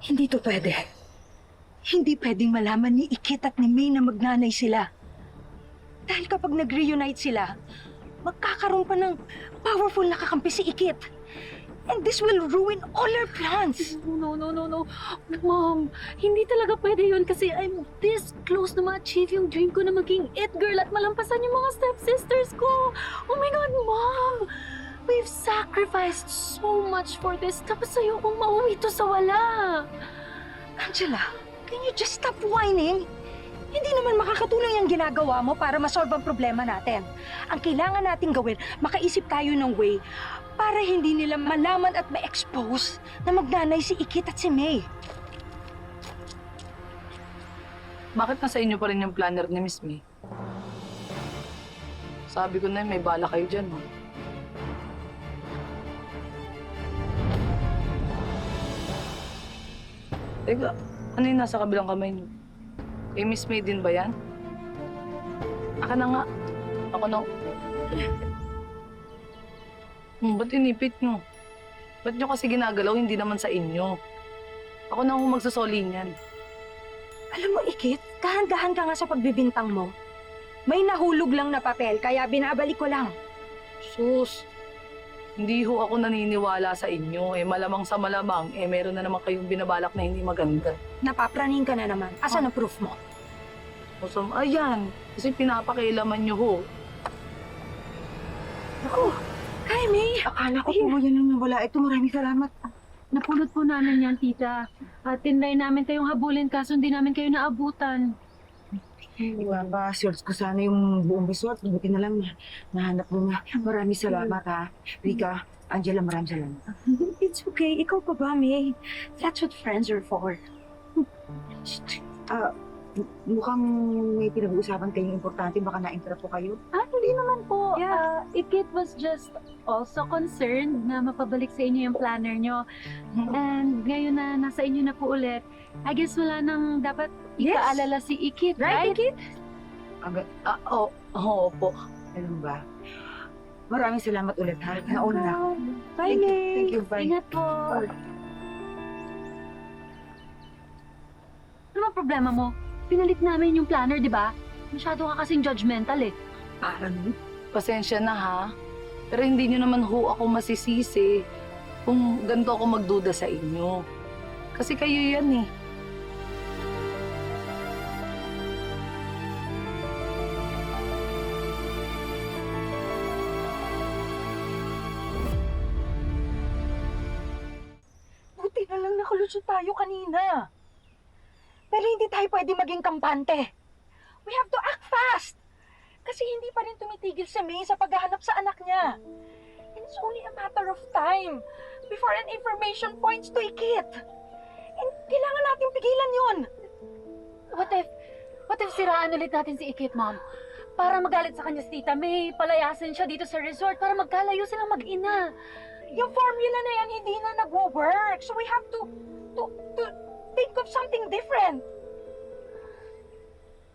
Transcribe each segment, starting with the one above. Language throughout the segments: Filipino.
Hindi to pwede. Hindi pwedeng malaman ni Ikit at ni May na magnanay sila. Dahil kapag nag-reunite sila, magkakaroon pa ng powerful na kakampi si Ikit. And this will ruin all our plans. No. Mom, hindi talaga pwede yun kasi I'm this close na ma-achieve yung dream ko na maging it girl at malampasan yung mga stepsisters ko. Oh my God, Mom! We've sacrificed so much for this tapos ayokong mauwi to sa wala. Angela, can you just stop whining? Hindi naman makakatulong yung ginagawa mo para masolve ang problema natin. Ang kailangan nating gawin, makaisip tayo ng way para hindi nila malaman at ma-expose na magnanay si Ikit at si May. Bakit nasa inyo pa rin yung planner ni Miss May? Sabi ko na may bala kayo dyan, ha? Teka, ano yung nasa kabilang kamay niyo? Kay Miss May din ba yan? Aka na nga. Ako na. Ba't inipit niyo? Ba't niyo kasi ginagalaw, hindi naman sa inyo? Ako na akong magsasoli niyan. Alam mo, Ikit, dahan-dahan ka nga sa pagbibintang mo. May nahulog lang na papel, kaya binabalik ko lang. Sus, hindi ho ako naniniwala sa inyo. Malamang sa malamang, meron na naman kayong binabalak na hindi maganda. Napapraning ka na naman. Asan ang proof mo? Ayan, kasi pinapakialaman niyo ho. Ako, kay May. Akala ko po yan ang nawala. Ito, maraming salamat. Napulot po namin yan, tita. At tinry namin kayong habulin kaso hindi namin kayo naabutan. Iwan ba, search ko sana yung buong resort. Buti na lang nahanap mo na. Maraming salamat, ha. Rika, Angela, maraming salamat. It's okay. Ikaw pa ba, May? That's what friends are for. Mukhang may pinag-uusapan kayong importante. Baka na-interrupt po kayo. Hindi naman po. Yeah. Ikit was just also concerned na mapabalik sa inyo yung planner nyo. And ngayon na nasa inyo na po ulit, I guess wala nang dapat Yes. ikaalala si Ikit, Right, right? Ikit? Oo po. Alam ba? Maraming salamat ulit, ha. Nauna na. Bye, May. Thank you, bye. Ingat po. Ano ang problema mo? Pinalit namin yung planner, di ba? Masyado ka kasing judgmental eh. Parang, Pasensya na ha. Pero hindi niyo naman ho ako masisisi kung ganito ako magduda sa inyo. Kasi kayo yan eh. Buti na lang nakalusot tayo kanina. Pero hindi tayo pwede maging kampante. We have to act fast. Kasi hindi pa rin tumitigil si May sa paghahanap sa anak niya. And it's only a matter of time before an information points to Ikit. And kailangan natin pigilan yun. What if siraan ulit natin si Ikit, Mom? Para magalit sa kanya si Tita May, palayasin siya dito sa resort para magkalayo silang mag-ina. Yung formula na yan hindi na nagwo-work. So we have to think of something different.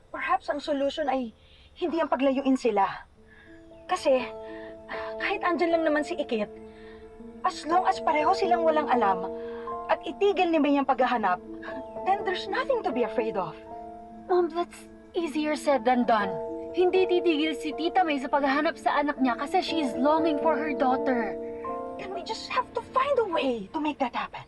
Perhaps ang solution ay hindi ang paglayuin sila. Kasi kahit andyan lang naman si Ikit, as long as pareho silang walang alam at itigil ni May ang paghahanap, then there's nothing to be afraid of. Mom, that's easier said than done. Hindi titigil si Tita May sa paghahanap sa anak niya kasi she's longing for her daughter. Then we just have to find a way to make that happen.